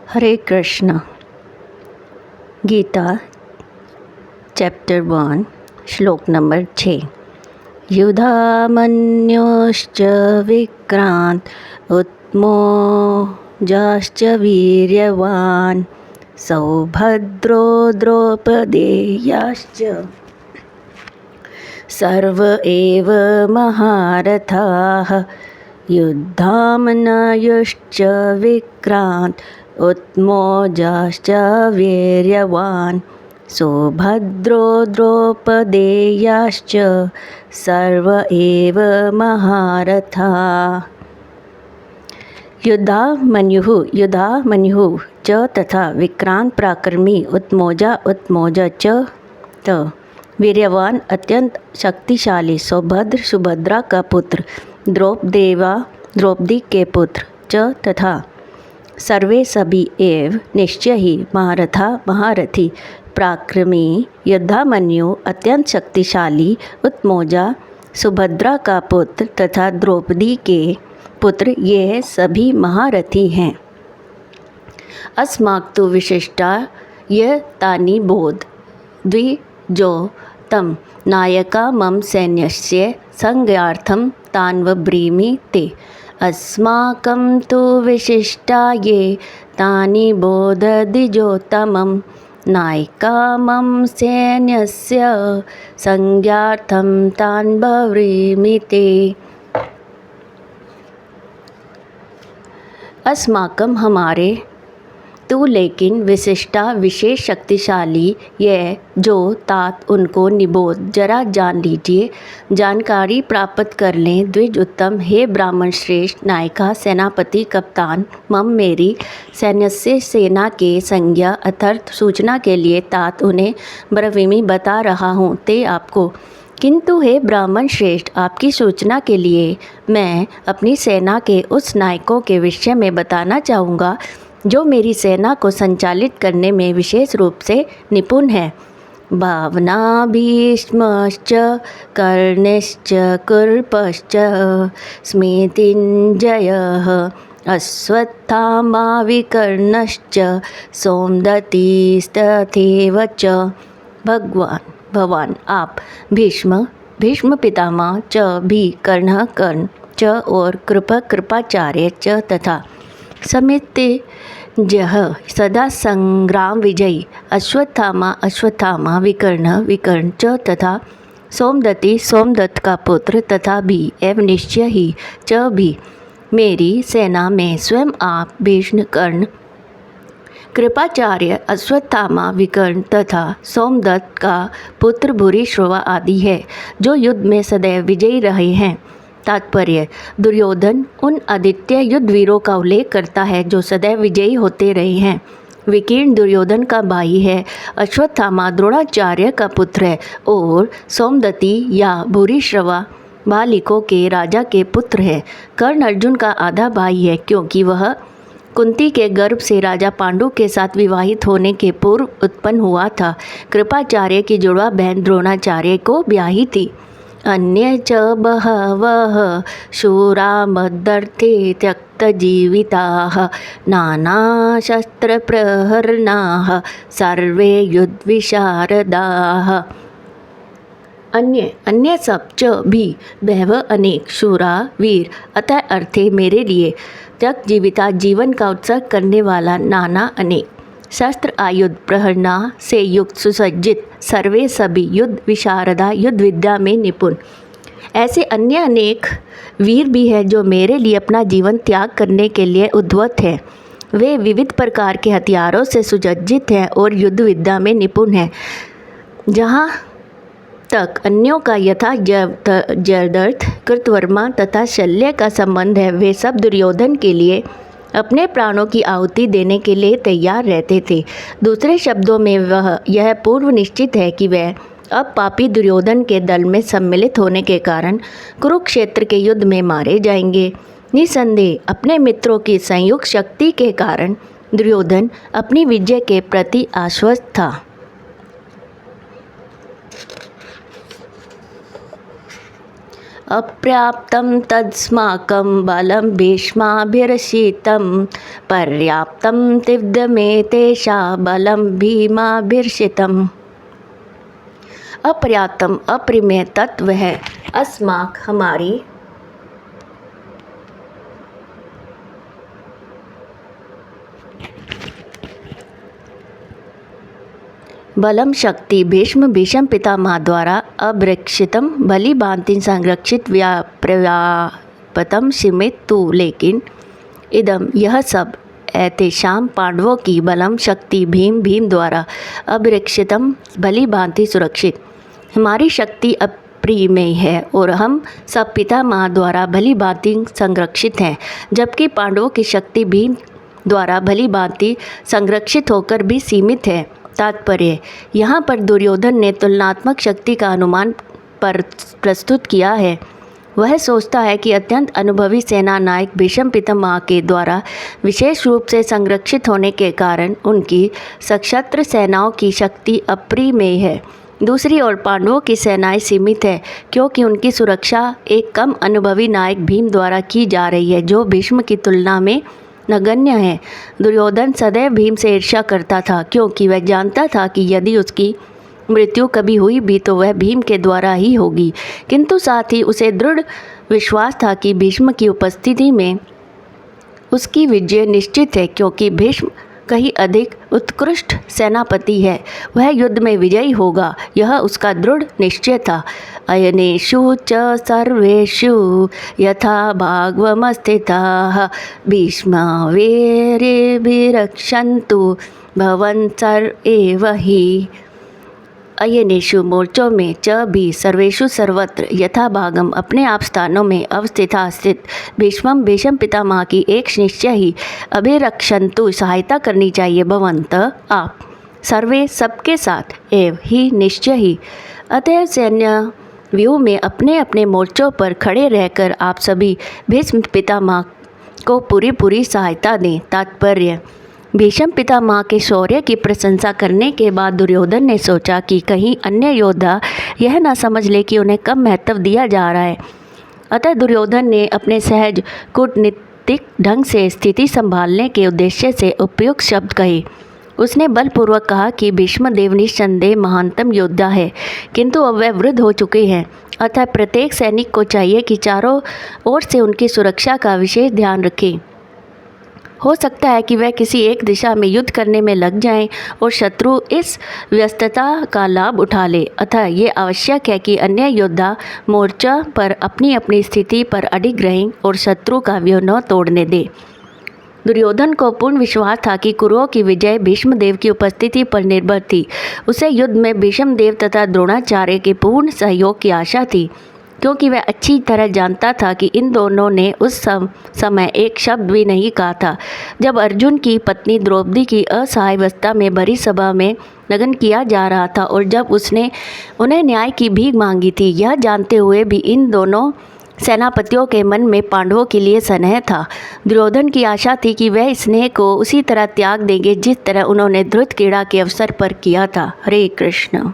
हरे Krishna. Gita chapter 1 श्लोक number 6। युधामन्योश्च Vikrant उत्मोजाश्च वीर्यवान् सौभद्रो द्रौपदेयाश्च सर्व एव महारथाः युद्धामन्योश्च विक्रांत उत्मोजाश्च वीर्यवान् सौभद्रो द्रौपदेयाश्च सर्व एव महारथाः। युधामन्युः च तथा विक्रांत पराक्रमी उत्मोजा च त वीर्यवान अत्यंत शक्तिशाली सौभद्र सुभद्रा का पुत्र द्रौपदी के पुत्र च तथा सर्वे सभी एव निश्चय ही महारथी पराक्रमी युधामन्यु अत्यंत शक्तिशाली उत्मोजा सुभद्रा का पुत्र तथा द्रौपदी के पुत्र ये सभी महारथी हैं। अस्माक्तु विशिष्टा य तानि बोध द्विजो तम नायका मम सैन्यस्य संज्ञार्थं तान्वब्रीमि ते। अस्माकं तु विशिष्टा ये तानि बोध द्विजोत्तमं नायका मम सैन्यस्य संज्ञार्थं तान्वब्रीमि ते। अस्माकं हमारे, तू लेकिन विशिष्टा विशेष शक्तिशाली यह जो तात उनको निबोध जरा जान लीजिए, जानकारी प्राप्त कर लें। द्विज उत्तम हे ब्राह्मण श्रेष्ठ नायका सेनापति कप्तान मम मेरी सैन्यस्य सेना के संज्ञा अर्थात सूचना के लिए तात उन्हें ब्रवीमि बता रहा हूँ ते आपको। किंतु हे ब्राह्मण श्रेष्ठ आपकी सूचना के लिए मैं अपनी सेना के उस नायकों के विषय में बताना चाहूँगा जो मेरी सेना को संचालित करने में विशेष रूप से निपुण है। भावना भीष्मश्च कर्णश्च कृपश्च स्मृतिञ्जयः अश्वत्थामा विकर्णश्च सौमदत्तिस्तथैव च। भगवान आप भीष्म पितामह च भी कर्ण च और कृपाचार्य च तथा समितिजः सदा संग्राम विजयी अश्वत्थामा विकर्ण च तथा सोमदत्त का पुत्र तथा भी एवं निश्चय ही च भी मेरी सेना में स्वयं आप भीष्म कर्ण कृपाचार्य अश्वत्थामा विकर्ण तथा सोमदत्त का पुत्र भूरिश्रवा आदि है जो युद्ध में सदैव विजयी रहे हैं। तात्पर्य दुर्योधन उन आदित्य युद्ध वीरों का उल्लेख करता है जो सदैव विजयी होते रहे हैं। विकीर्ण दुर्योधन का भाई है, अश्वत्थामा द्रोणाचार्य का पुत्र है और सोमदत्ती या भूरिश्रवा बालिकों के राजा के पुत्र है। कर्ण अर्जुन का आधा भाई है क्योंकि वह कुंती के गर्भ से राजा पांडु के साथ विवाहित होने के पूर्व उत्पन्न हुआ था। कृपाचार्य की जुड़वा बहन द्रोणाचार्य को ब्याही थी। अन्य च बहवः शूरा मदर्थे त्यक्तजीविताः नानाशस्त्रप्रहरणाः सर्वे युद्धविशारदाः। अन्य सब च भी बहव अनेक शूरा वीर अतः अर्थे मेरे लिए त्यक्त जीविता जीवन का उत्सर्ग करने वाला नाना अनेक शस्त्र आयुध प्रहरना से युक्त सुसज्जित सर्वे सभी युद्ध विशारदा युद्ध विद्या में निपुण ऐसे अन्य अनेक वीर भी हैं जो मेरे लिए अपना जीवन त्याग करने के लिए उद्यत हैं। वे विविध प्रकार के हथियारों से सुसज्जित हैं और युद्ध विद्या में निपुण हैं। जहाँ तक अन्यों का यथा जयद्रथ कृतवर्मा तथा शल्य का संबंध है, वे सब दुर्योधन के लिए अपने प्राणों की आहुति देने के लिए तैयार रहते थे। दूसरे शब्दों में यह पूर्व निश्चित है कि वह अब पापी दुर्योधन के दल में सम्मिलित होने के कारण कुरुक्षेत्र के युद्ध में मारे जाएंगे। निसंदेह अपने मित्रों की संयुक्त शक्ति के कारण दुर्योधन अपनी विजय के प्रति आश्वस्त था। अपर्याप्तं तस्माकं बलं भीष्माभिरर्षितं पर्याप्तं तिव्दमेतेषा बलं भीमाभिरर्षितम्। अपर्याप्तम अप्रिमेय तत्व है, अस्माक हमारी, बलम शक्ति भीष्म पितामह द्वारा अभ्रक्षितम भली भांति संरक्षित व्यापर्याप्तम सीमित तु, लेकिन इदम यह सब एतेषां पांडवों की बलम शक्ति भीम द्वारा अभिरक्षितम भली भांति सुरक्षित, हमारी शक्ति अप्रिमेय है और हम सब पितामह द्वारा भली भांति संरक्षित हैं, जबकि पांडवों की शक्ति भीम द्वारा भली भांति संरक्षित होकर भी सीमित है। तात्पर्य, यहाँ पर दुर्योधन ने तुलनात्मक शक्ति का अनुमान पर प्रस्तुत किया है। वह सोचता है कि अत्यंत अनुभवी सेना नायक भीष्म पितामह के द्वारा विशेष रूप से संरक्षित होने के कारण उनकी सशस्त्र सेनाओं की शक्ति अप्रिमेय है। दूसरी ओर पांडवों की सेनाएं सीमित है, क्योंकि उनकी सुरक्षा एक कम अनुभवी नायक भीम द्वारा की जा रही है, जो भीष्म की तुलना में नगण्य है। दुर्योधन सदैव भीम से ईर्ष्या करता था, क्योंकि वह जानता था कि यदि उसकी मृत्यु कभी हुई भी तो वह भीम के द्वारा ही होगी, किंतु साथ ही उसे दृढ़ विश्वास था कि भीष्म की उपस्थिति में उसकी विजय निश्चित है, क्योंकि भीष्म कहीं अधिक उत्कृष्ट सेनापति है, वह युद्ध में विजयी होगा, यह उसका दृढ़ निश्चय था। अयनेषु च सर्वेषु यथा भागवमस्थिताः भीष्माभिरक्षन्तु भवन्तः एव हि। अयनेषु मोर्चों में च भी सर्वेषु सर्वत्र यथा भागम अपने आप स्थानों में अवस्थिता स्थित भीष्म पितामह की एक निश्चय ही अभिरक्षन्तु सहायता करनी चाहिए, भवंत आप, सर्वे सबके साथ, एव ही निश्चय ही। अतः सैन्य व्यूह में अपने अपने मोर्चों पर खड़े रहकर आप सभी भीष्म पितामह को पूरी सहायता दें। तात्पर्य, भीष्म पितामह के शौर्य की प्रशंसा करने के बाद दुर्योधन ने सोचा कि कहीं अन्य योद्धा यह ना समझ ले कि उन्हें कम महत्व दिया जा रहा है। अतः दुर्योधन ने अपने सहज कूटनीतिक ढंग से स्थिति संभालने के उद्देश्य से उपयुक्त शब्द कहे। उसने बलपूर्वक कहा कि भीष्मदेव निस्संदेह महानतम योद्धा है, किंतु अब वह वृद्ध हो चुके हैं, अतः प्रत्येक सैनिक को चाहिए कि चारों ओर से उनकी सुरक्षा का विशेष ध्यान रखें। हो सकता है कि वह किसी एक दिशा में युद्ध करने में लग जाएं और शत्रु इस व्यस्तता का लाभ उठा ले, अतः ये आवश्यक है कि अन्य योद्धा मोर्चा पर अपनी अपनी स्थिति पर अडिग रहें और शत्रु का व्यूह न तोड़ने दें। दुर्योधन को पूर्ण विश्वास था कि कुरुओं की विजय भीष्मदेव की उपस्थिति पर निर्भर थी। उसे युद्ध में भीष्मदेव तथा द्रोणाचार्य के पूर्ण सहयोग की आशा थी, क्योंकि वह अच्छी तरह जानता था कि इन दोनों ने उस समय एक शब्द भी नहीं कहा था जब अर्जुन की पत्नी द्रौपदी की असहाय अवस्था में भरी सभा में नग्न किया जा रहा था और जब उसने उन्हें न्याय की भीख मांगी थी। यह जानते हुए भी इन दोनों सेनापतियों के मन में पांडवों के लिए स्नेह था। दुर्योधन की आशा थी कि वह स्नेह को उसी तरह त्याग देंगे जिस तरह उन्होंने धृतक्रीड़ा के अवसर पर किया था। हरे कृष्ण।